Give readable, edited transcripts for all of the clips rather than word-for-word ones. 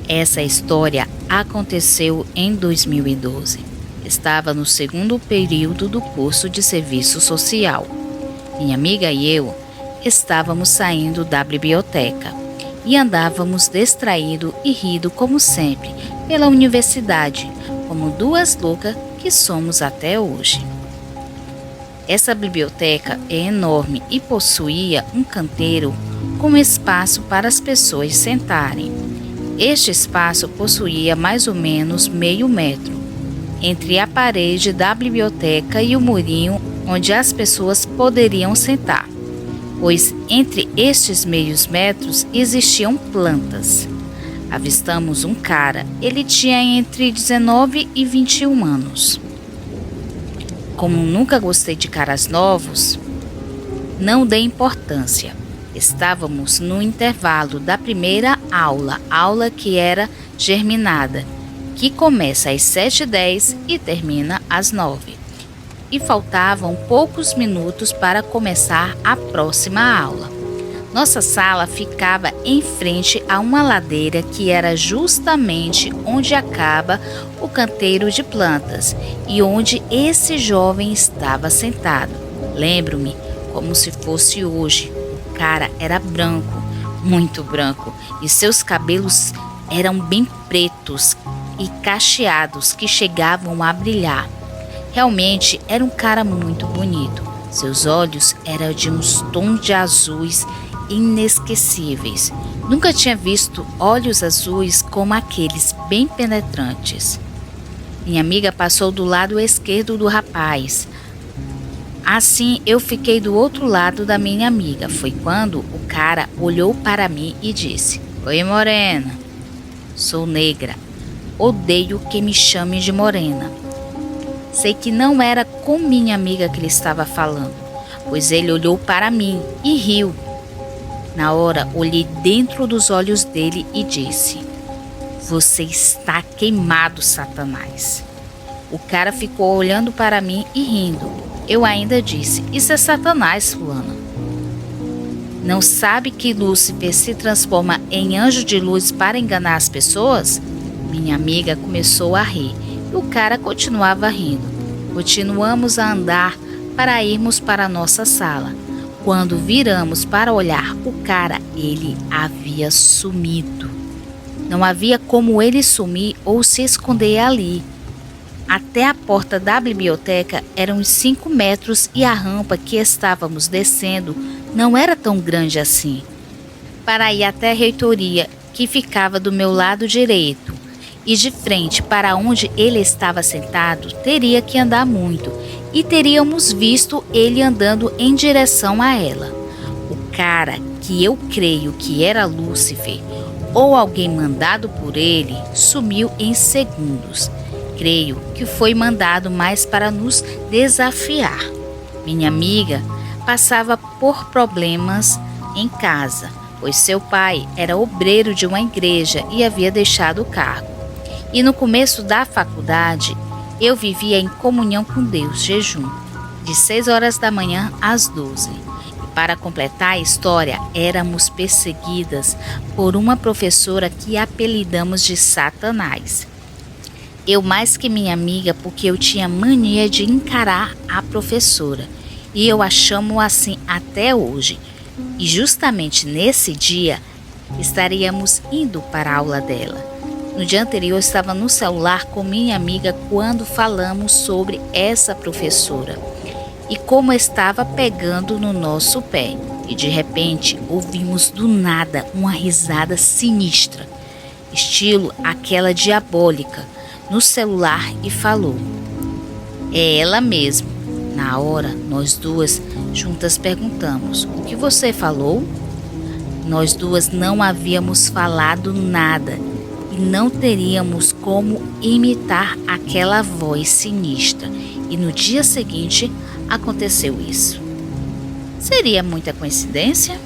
Essa história aconteceu em 2012. Estava no segundo período do curso de serviço social. Minha amiga e eu estávamos saindo da biblioteca e andávamos distraído e rindo como sempre pela universidade, como duas loucas que somos até hoje. Essa biblioteca é enorme e possuía um canteiro com espaço para as pessoas sentarem. Este espaço possuía mais ou menos meio metro entre a parede da biblioteca e o murinho onde as pessoas poderiam sentar, pois entre estes meios metros existiam plantas. Avistamos um cara, ele tinha entre 19 e 21 anos. Como nunca gostei de caras novos, não dei importância. Estávamos no intervalo da primeira aula que era germinada, que começa às 7h10 e termina às 9h. E faltavam poucos minutos para começar a próxima aula. Nossa sala ficava em frente a uma ladeira que era justamente onde acaba o canteiro de plantas e onde esse jovem estava sentado. Lembro-me como se fosse hoje. O cara era branco, muito branco, e seus cabelos eram bem pretos e cacheados que chegavam a brilhar. Realmente era um cara muito bonito. Seus olhos eram de uns tons de azuis inesquecíveis. Nunca tinha visto olhos azuis como aqueles, bem penetrantes. Minha amiga passou do lado esquerdo do rapaz. Assim eu fiquei do outro lado da minha amiga. Foi quando o cara olhou para mim e disse: "Oi, morena." "Sou negra. Odeio que me chamem de morena." Sei que não era com minha amiga que ele estava falando, pois ele olhou para mim e riu. Na hora, olhei dentro dos olhos dele e disse: "Você está queimado, Satanás." O cara ficou olhando para mim e rindo. Eu ainda disse: "Isso é Satanás, fulana. Não sabe que Lúcifer se transforma em anjo de luz para enganar as pessoas?" Minha amiga começou a rir e o cara continuava rindo. Continuamos a andar para irmos para a nossa sala. Quando viramos para olhar o cara, ele havia sumido. Não havia como ele sumir ou se esconder ali. Até a porta da biblioteca eram uns 5 metros e a rampa que estávamos descendo não era tão grande assim. Para ir até a reitoria, que ficava do meu lado direito, e de frente para onde ele estava sentado, teria que andar muito, e teríamos visto ele andando em direção a ela. O cara, que eu creio que era Lúcifer, ou alguém mandado por ele, sumiu em segundos. Creio que foi mandado mais para nos desafiar. Minha amiga passava por problemas em casa, pois seu pai era obreiro de uma igreja e havia deixado o cargo. E no começo da faculdade, eu vivia em comunhão com Deus, jejum, de 6 horas da manhã às 12. E para completar a história, éramos perseguidas por uma professora que apelidamos de Satanás. Eu mais que minha amiga, porque eu tinha mania de encarar a professora. E eu a chamo assim até hoje. E justamente nesse dia, estaríamos indo para a aula dela. No dia anterior, eu estava no celular com minha amiga quando falamos sobre essa professora. E como estava pegando no nosso pé. E de repente, ouvimos do nada uma risada sinistra, estilo aquela diabólica, no celular e falou: "É ela mesmo." Na hora, nós duas juntas perguntamos: "O que você falou?" Nós duas não havíamos falado nada e não teríamos como imitar aquela voz sinistra. E no dia seguinte aconteceu isso. Seria muita coincidência?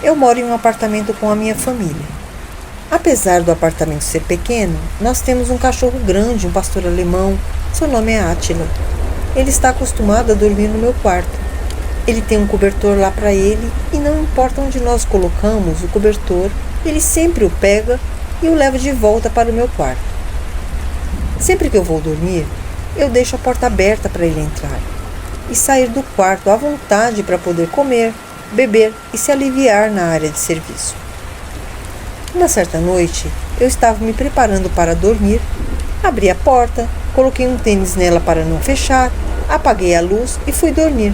Eu moro em um apartamento com a minha família. Apesar do apartamento ser pequeno, nós temos um cachorro grande, um pastor alemão. Seu nome é Átila. Ele está acostumado a dormir no meu quarto. Ele tem um cobertor lá para ele e não importa onde nós colocamos o cobertor, ele sempre o pega e o leva de volta para o meu quarto. Sempre que eu vou dormir, eu deixo a porta aberta para ele entrar e sair do quarto à vontade para poder comer, beber e se aliviar na área de serviço. Uma certa noite, eu estava me preparando para dormir, abri a porta, coloquei um tênis nela para não fechar, apaguei a luz e fui dormir.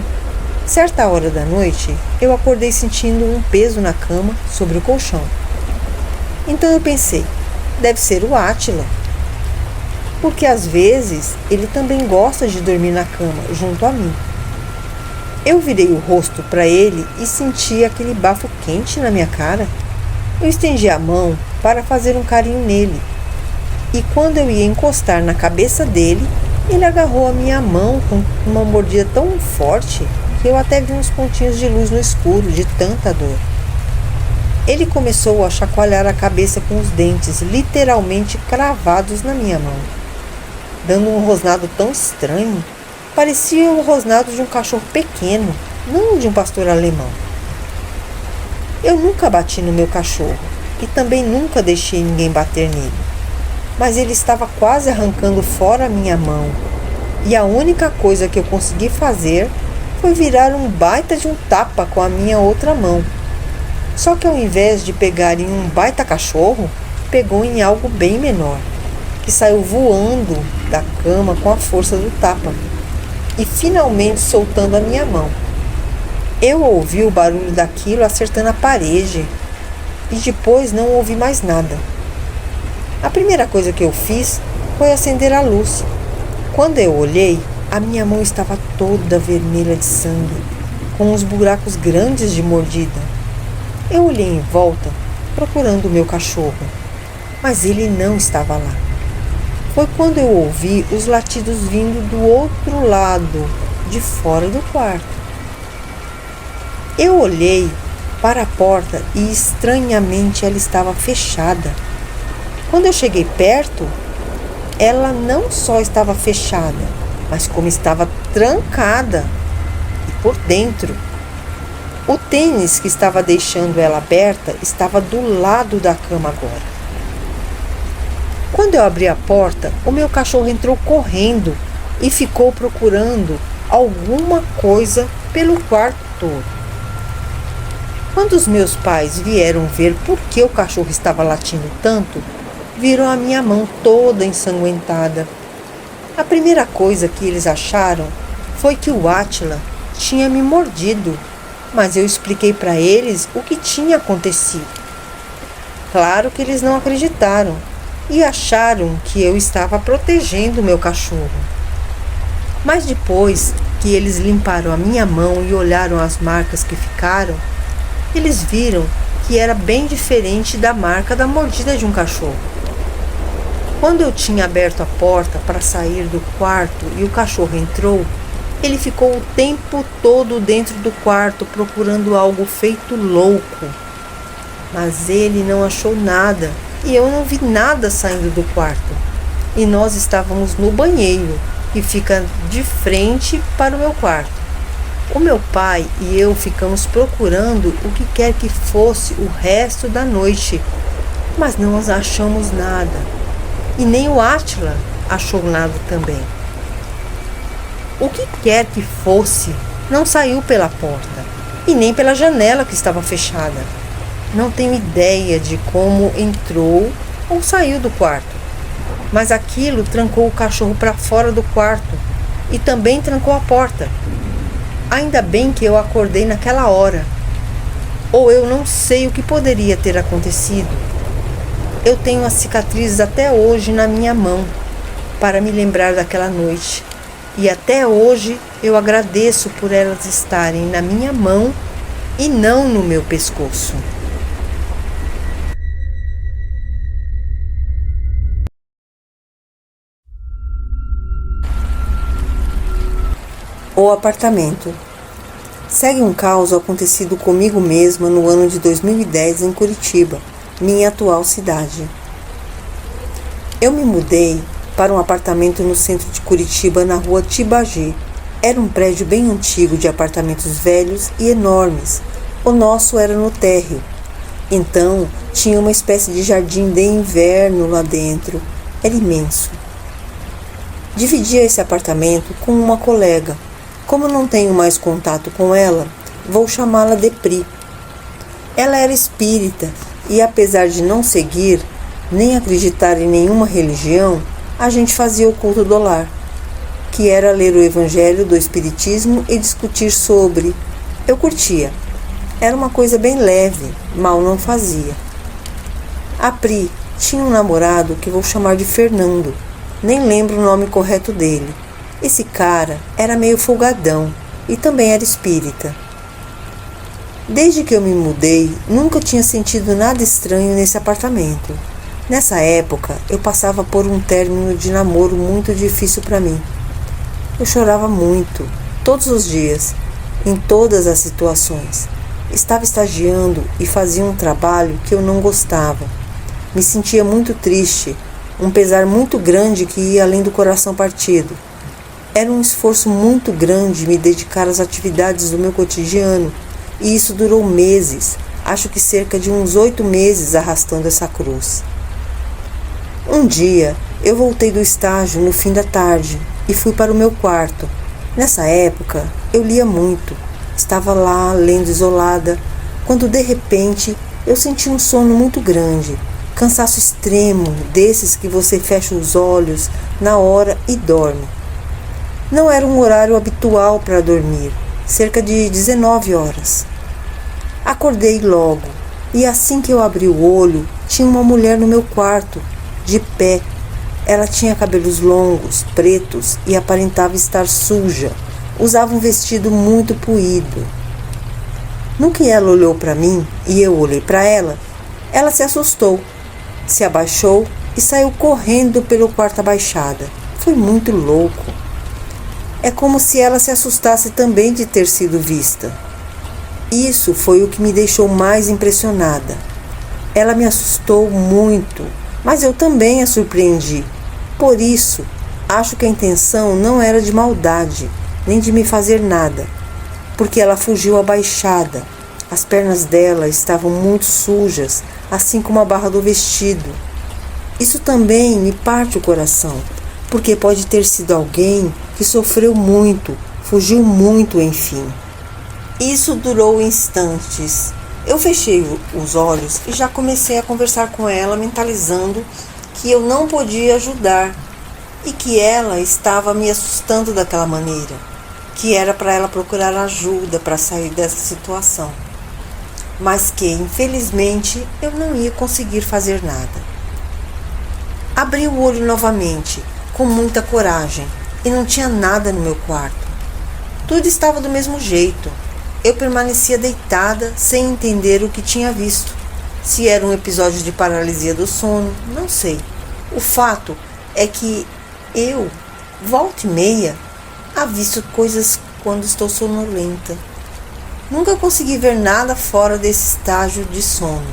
Certa hora da noite, eu acordei sentindo um peso na cama sobre o colchão. Então eu pensei, deve ser o Átila, porque às vezes ele também gosta de dormir na cama junto a mim. Eu virei o rosto para ele e senti aquele bafo quente na minha cara. Eu estendi a mão para fazer um carinho nele. E quando eu ia encostar na cabeça dele, ele agarrou a minha mão com uma mordida tão forte que eu até vi uns pontinhos de luz no escuro de tanta dor. Ele começou a chacoalhar a cabeça com os dentes literalmente cravados na minha mão, dando um rosnado tão estranho. Parecia o rosnado de um cachorro pequeno, não de um pastor alemão. Eu nunca bati no meu cachorro e também nunca deixei ninguém bater nele. Mas ele estava quase arrancando fora a minha mão e a única coisa que eu consegui fazer foi virar um baita de um tapa com a minha outra mão. Só que ao invés de pegar em um baita cachorro, pegou em algo bem menor, que saiu voando da cama com a força do tapa e finalmente soltando a minha mão. Eu ouvi o barulho daquilo acertando a parede e depois não ouvi mais nada. A primeira coisa que eu fiz foi acender a luz. Quando eu olhei, a minha mão estava toda vermelha de sangue, com uns buracos grandes de mordida. Eu olhei em volta, procurando o meu cachorro, mas ele não estava lá. Foi quando eu ouvi os latidos vindo do outro lado, de fora do quarto. Eu olhei para a porta e estranhamente ela estava fechada. Quando eu cheguei perto, ela não só estava fechada, mas como estava trancada e por dentro. O tênis que estava deixando ela aberta estava do lado da cama agora. Quando eu abri a porta, o meu cachorro entrou correndo e ficou procurando alguma coisa pelo quarto todo. Quando os meus pais vieram ver por que o cachorro estava latindo tanto, viram a minha mão toda ensanguentada. A primeira coisa que eles acharam foi que o Átila tinha me mordido, mas eu expliquei para eles o que tinha acontecido. Claro que eles não acreditaram e acharam que eu estava protegendo o meu cachorro. Mas depois que eles limparam a minha mão e olharam as marcas que ficaram, eles viram que era bem diferente da marca da mordida de um cachorro. Quando eu tinha aberto a porta para sair do quarto e o cachorro entrou, ele ficou o tempo todo dentro do quarto procurando algo feito louco. Mas ele não achou nada e eu não vi nada saindo do quarto. E nós estávamos no banheiro, que fica de frente para o meu quarto. O meu pai e eu ficamos procurando o que quer que fosse o resto da noite, mas não achamos nada. E nem o Átila achou nada também. O que quer que fosse não saiu pela porta e nem pela janela que estava fechada. Não tenho ideia de como entrou ou saiu do quarto, mas aquilo trancou o cachorro para fora do quarto e também trancou a porta. Ainda bem que eu acordei naquela hora, ou eu não sei o que poderia ter acontecido. Eu tenho as cicatrizes até hoje na minha mão, para me lembrar daquela noite. E até hoje eu agradeço por elas estarem na minha mão e não no meu pescoço. O apartamento. Segue um caso acontecido comigo mesma no ano de 2010 em Curitiba, minha atual cidade. Eu me mudei para um apartamento no centro de Curitiba, na rua Tibagi. Era um prédio bem antigo de apartamentos velhos e enormes. O nosso era no térreo. Então, tinha uma espécie de jardim de inverno lá dentro. Era imenso. Dividia esse apartamento com uma colega. Como não tenho mais contato com ela, vou chamá-la de Pri. Ela era espírita e, apesar de não seguir, nem acreditar em nenhuma religião, a gente fazia o culto do lar, que era ler o Evangelho do Espiritismo e discutir sobre. Eu curtia. Era uma coisa bem leve, mal não fazia. A Pri tinha um namorado que vou chamar de Fernando. Nem lembro o nome correto dele. Esse cara era meio folgadão e também era espírita. Desde que eu me mudei, nunca tinha sentido nada estranho nesse apartamento. Nessa época, eu passava por um término de namoro muito difícil para mim. Eu chorava muito, todos os dias, em todas as situações. Estava estagiando e fazia um trabalho que eu não gostava. Me sentia muito triste, um pesar muito grande que ia além do coração partido. Era um esforço muito grande me dedicar às atividades do meu cotidiano, e isso durou meses, acho que cerca de uns 8 meses arrastando essa cruz. Um dia, eu voltei do estágio no fim da tarde e fui para o meu quarto. Nessa época, eu lia muito. Estava lá, lendo isolada, quando de repente eu senti um sono muito grande, cansaço extremo, desses que você fecha os olhos na hora e dorme. Não era um horário habitual para dormir, cerca de 19 horas. Acordei logo, e assim que eu abri o olho, tinha uma mulher no meu quarto, de pé. Ela tinha cabelos longos, pretos, e aparentava estar suja. Usava um vestido muito puído. No que ela olhou para mim e eu olhei para ela, ela se assustou, se abaixou e saiu correndo pelo quarto abaixada. Foi muito louco. É como se ela se assustasse também de ter sido vista. Isso foi o que me deixou mais impressionada. Ela me assustou muito, mas eu também a surpreendi. Por isso, acho que a intenção não era de maldade, nem de me fazer nada, porque ela fugiu abaixada. As pernas dela estavam muito sujas, assim como a barra do vestido. Isso também me parte o coração, porque pode ter sido alguém que sofreu muito, fugiu muito, enfim. Isso durou instantes. Eu fechei os olhos e já comecei a conversar com ela, mentalizando que eu não podia ajudar e que ela estava me assustando daquela maneira, que era para ela procurar ajuda para sair dessa situação, mas que, infelizmente, eu não ia conseguir fazer nada. Abri o olho novamente, com muita coragem, e não tinha nada no meu quarto. Tudo estava do mesmo jeito. Eu permanecia deitada, sem entender o que tinha visto. Se era um episódio de paralisia do sono, não sei. O fato é que eu, volta e meia, avisto coisas quando estou sonolenta. Nunca consegui ver nada fora desse estágio de sono.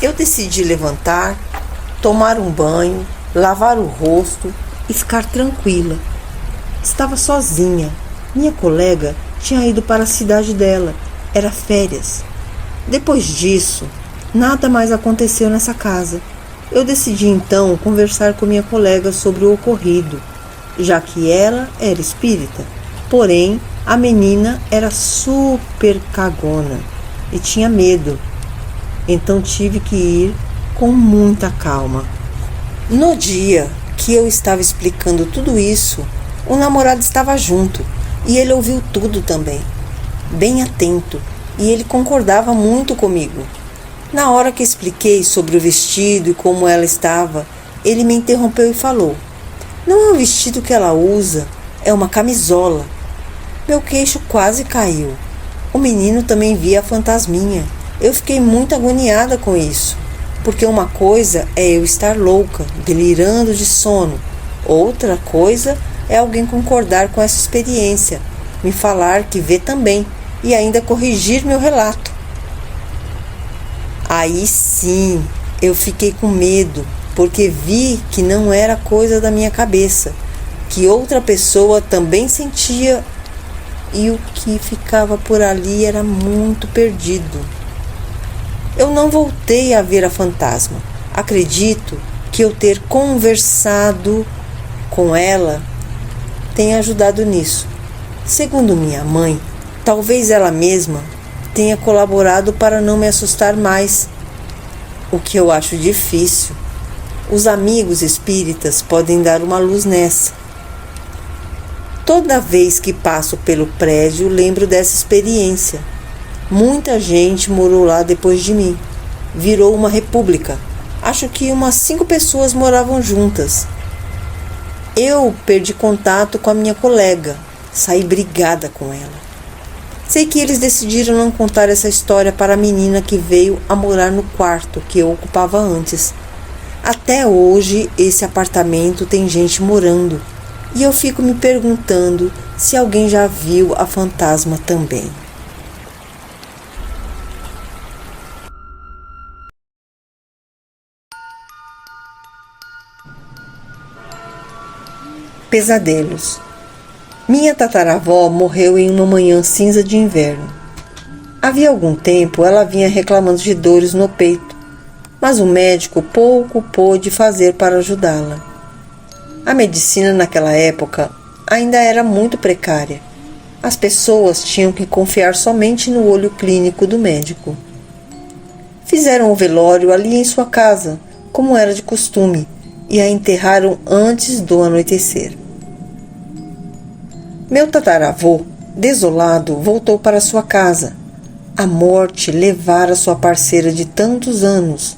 Eu decidi levantar, tomar um banho, lavar o rosto e ficar tranquila. Estava sozinha. Minha colega tinha ido para a cidade dela. Era férias. Depois disso, nada mais aconteceu nessa casa. Eu decidi então conversar com minha colega sobre o ocorrido, já que ela era espírita. Porém, a menina era super cagona e tinha medo. Então tive que ir com muita calma. No dia que eu estava explicando tudo isso, o namorado estava junto e ele ouviu tudo também, bem atento, e ele concordava muito comigo. Na hora que expliquei sobre o vestido e como ela estava, ele me interrompeu e falou: "Não é um vestido que ela usa, é uma camisola." Meu queixo quase caiu. O menino também via a fantasminha. Eu fiquei muito agoniada com isso, porque uma coisa é eu estar louca, delirando de sono. Outra coisa é alguém concordar com essa experiência, me falar que vê também e ainda corrigir meu relato. Aí sim, eu fiquei com medo, porque vi que não era coisa da minha cabeça, que outra pessoa também sentia e o que ficava por ali era muito perdido. Eu não voltei a ver a fantasma. Acredito que eu ter conversado com ela tenha ajudado nisso. Segundo minha mãe, talvez ela mesma tenha colaborado para não me assustar mais, o que eu acho difícil. Os amigos espíritas podem dar uma luz nessa. Toda vez que passo pelo prédio, lembro dessa experiência. Muita gente morou lá depois de mim. Virou uma república. Acho que umas 5 pessoas moravam juntas. Eu perdi contato com a minha colega. Saí brigada com ela. Sei que eles decidiram não contar essa história para a menina que veio a morar no quarto que eu ocupava antes. Até hoje, esse apartamento tem gente morando. E eu fico me perguntando se alguém já viu a fantasma também. Pesadelos. Minha tataravó morreu em uma manhã cinza de inverno. Havia algum tempo ela vinha reclamando de dores no peito, mas o médico pouco pôde fazer para ajudá-la. A medicina naquela época ainda era muito precária. As pessoas tinham que confiar somente no olho clínico do médico. Fizeram o velório ali em sua casa, como era de costume, e a enterraram antes do anoitecer. Meu tataravô, desolado, voltou para sua casa. A morte levara sua parceira de tantos anos,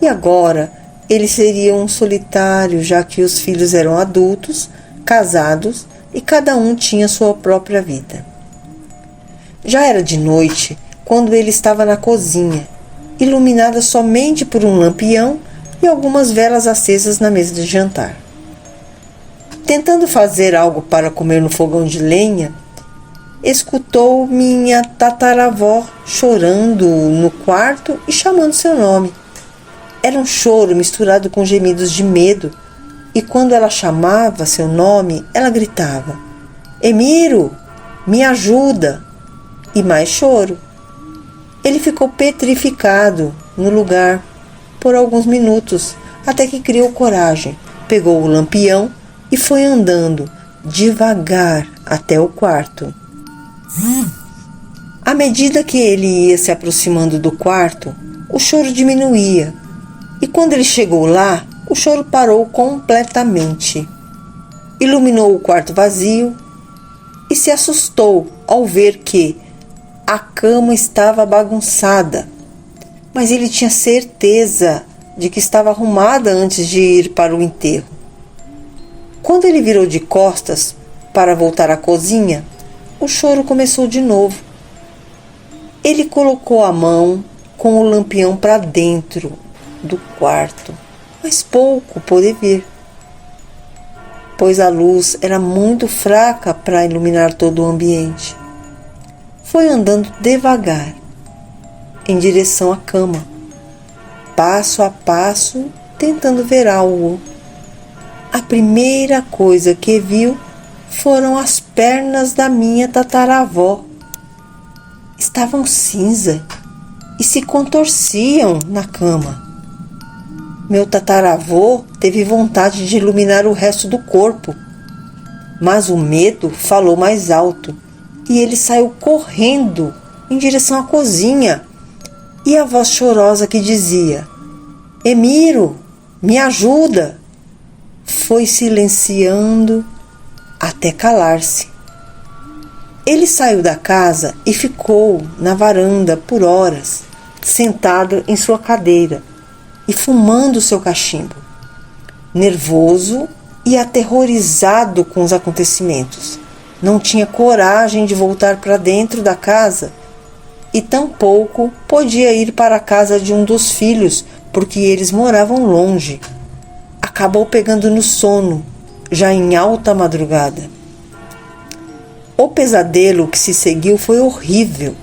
e agora ele seria um solitário, já que os filhos eram adultos, casados e cada um tinha sua própria vida. Já era de noite quando ele estava na cozinha, iluminada somente por um lampião e algumas velas acesas na mesa de jantar. Tentando fazer algo para comer no fogão de lenha, escutou minha tataravó chorando no quarto e chamando seu nome. Era um choro misturado com gemidos de medo, e quando ela chamava seu nome, ela gritava: "Emiro, me ajuda!" E mais choro. Ele ficou petrificado no lugar por alguns minutos, até que criou coragem, pegou o lampião e foi andando devagar até o quarto. À medida que ele ia se aproximando do quarto, o choro diminuía, e quando ele chegou lá, o choro parou completamente. Iluminou o quarto vazio e se assustou ao ver que a cama estava bagunçada, mas ele tinha certeza de que estava arrumada antes de ir para o enterro. Quando ele virou de costas para voltar à cozinha, o choro começou de novo. Ele colocou a mão com o lampião para dentro do quarto, mas pouco pôde ver, pois a luz era muito fraca para iluminar todo o ambiente. Foi andando devagar em direção à cama, passo a passo, tentando ver algo. A primeira coisa que viu foram as pernas da minha tataravó. Estavam cinza e se contorciam na cama. Meu tataravô teve vontade de iluminar o resto do corpo, mas o medo falou mais alto e ele saiu correndo em direção à cozinha. E a voz chorosa que dizia: "Emiro, me ajuda!" foi silenciando até calar-se. Ele saiu da casa e ficou na varanda por horas, sentado em sua cadeira e fumando seu cachimbo, nervoso e aterrorizado com os acontecimentos. Não tinha coragem de voltar para dentro da casa e tampouco podia ir para a casa de um dos filhos, porque eles moravam longe. Acabou pegando no sono, já em alta madrugada. O pesadelo que se seguiu foi horrível.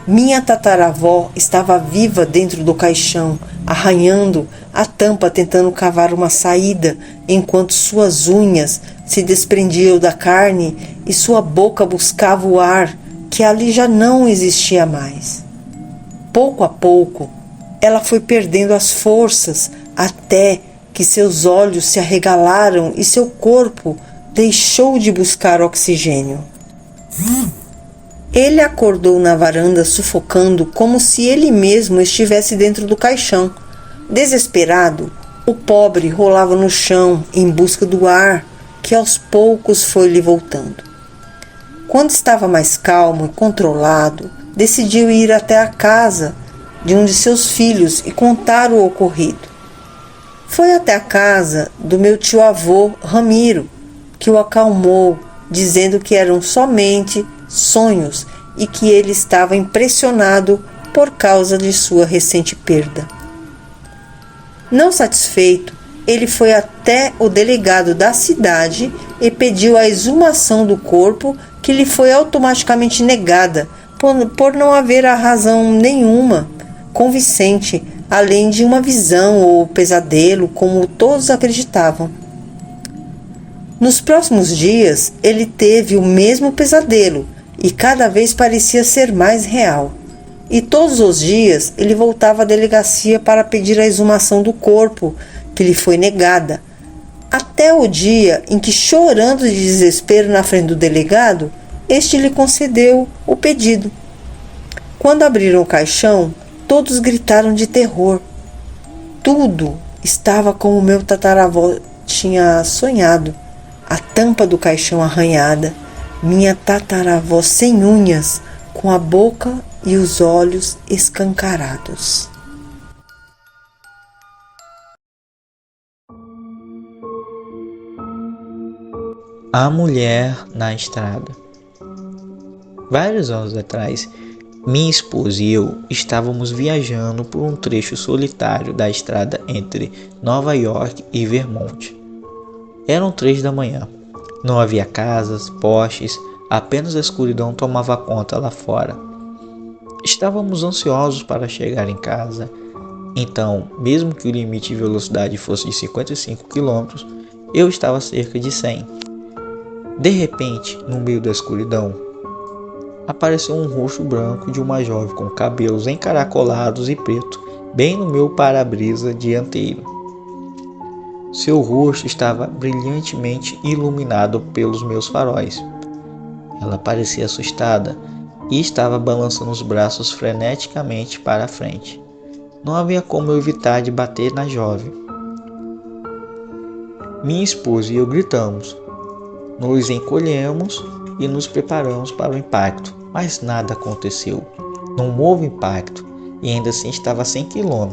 Minha tataravó estava viva dentro do caixão, arranhando a tampa tentando cavar uma saída, enquanto suas unhas se desprendiam da carne e sua boca buscava o ar que ali já não existia mais. Pouco a pouco, ela foi perdendo as forças até que seus olhos se arregalaram e seu corpo deixou de buscar oxigênio. Ele acordou na varanda sufocando como se ele mesmo estivesse dentro do caixão. Desesperado, o pobre rolava no chão em busca do ar que aos poucos foi lhe voltando. Quando estava mais calmo e controlado, decidiu ir até a casa de um de seus filhos e contar o ocorrido. Foi até a casa do meu tio-avô Ramiro, que o acalmou, dizendo que eram somente sonhos e que ele estava impressionado por causa de sua recente perda. Não satisfeito, ele foi até o delegado da cidade e pediu a exumação do corpo, que lhe foi automaticamente negada por não haver a razão nenhuma convincente, além de uma visão ou pesadelo, como todos acreditavam. Nos próximos dias, ele teve o mesmo pesadelo e cada vez parecia ser mais real. E todos os dias ele voltava à delegacia para pedir a exumação do corpo, que lhe foi negada, até o dia em que, chorando de desespero na frente do delegado, este lhe concedeu o pedido. Quando abriram o caixão, todos gritaram de terror. Tudo estava como meu tataravô tinha sonhado. A tampa do caixão arranhada, minha tataravó sem unhas, com a boca e os olhos escancarados. A mulher na estrada. Vários anos atrás, minha esposa e eu estávamos viajando por um trecho solitário da estrada entre Nova York e Vermont. Eram 3 da manhã. Não havia casas, postes, apenas a escuridão tomava conta lá fora. Estávamos ansiosos para chegar em casa. Então, mesmo que o limite de velocidade fosse de 55 km, eu estava a cerca de 100. De repente, no meio da escuridão, apareceu um rosto branco de uma jovem com cabelos encaracolados e preto, bem no meu para-brisa dianteiro. Seu rosto estava brilhantemente iluminado pelos meus faróis. Ela parecia assustada e estava balançando os braços freneticamente para a frente. Não havia como eu evitar de bater na jovem. Minha esposa e eu gritamos. Nos encolhemos e nos preparamos para o impacto, mas nada aconteceu. Não houve impacto e ainda assim estava a 100 km.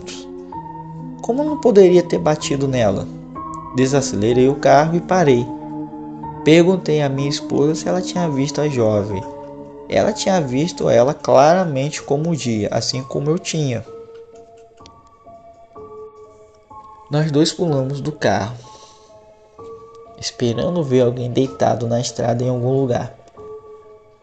Como não poderia ter batido nela? Desacelerei o carro e parei. Perguntei à minha esposa se ela tinha visto a jovem. Ela tinha visto ela claramente como o dia, assim como eu tinha. Nós dois pulamos do carro, esperando ver alguém deitado na estrada em algum lugar.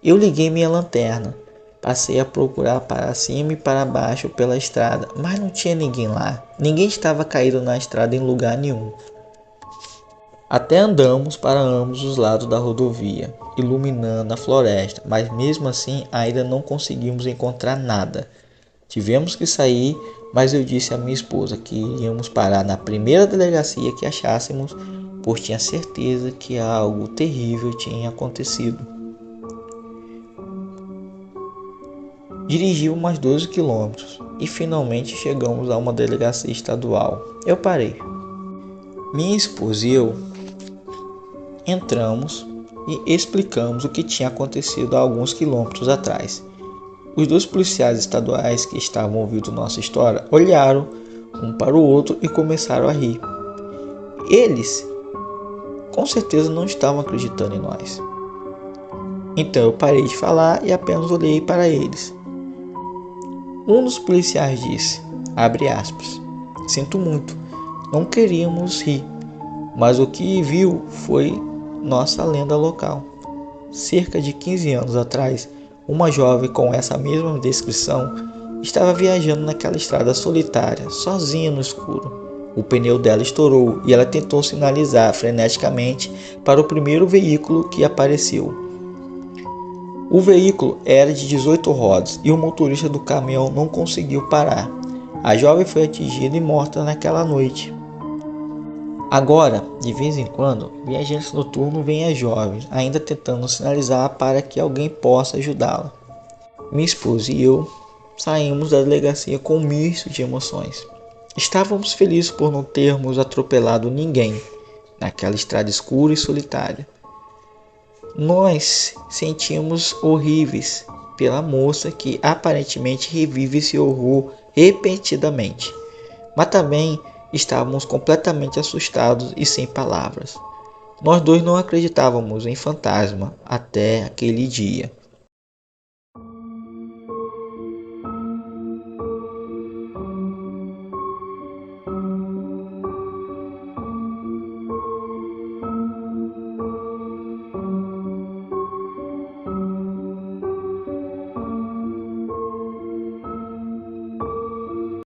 Eu liguei minha lanterna, passei a procurar para cima e para baixo pela estrada, mas não tinha ninguém lá. Ninguém estava caído na estrada em lugar nenhum. Até andamos para ambos os lados da rodovia, iluminando a floresta, mas mesmo assim ainda não conseguimos encontrar nada. Tivemos que sair, mas eu disse à minha esposa que iríamos parar na primeira delegacia que achássemos, pois tinha certeza que algo terrível tinha acontecido. Dirigimos mais 12 quilômetros e finalmente chegamos a uma delegacia estadual. Eu parei. Minha esposa e eu entramos e explicamos o que tinha acontecido há alguns quilômetros atrás. Os 2 policiais estaduais que estavam ouvindo nossa história olharam um para o outro e começaram a rir. Eles, com certeza, não estavam acreditando em nós. Então eu parei de falar e apenas olhei para eles. Um dos policiais disse, abre aspas, sinto muito, não queríamos rir, mas o que viu foi nossa lenda local. Cerca de 15 anos atrás, uma jovem com essa mesma descrição estava viajando naquela estrada solitária, sozinha no escuro. O pneu dela estourou e ela tentou sinalizar freneticamente para o primeiro veículo que apareceu. O veículo era de 18 rodas e o motorista do caminhão não conseguiu parar. A jovem foi atingida e morta naquela noite. Agora, de vez em quando, viajantes noturnos veem a jovem, ainda tentando sinalizar para que alguém possa ajudá-la. Minha esposa e eu saímos da delegacia com um misto de emoções. Estávamos felizes por não termos atropelado ninguém naquela estrada escura e solitária. Nós sentimos horríveis pela moça que aparentemente revive esse horror repentinamente, mas também estávamos completamente assustados e sem palavras. Nós dois não acreditávamos em fantasma até aquele dia.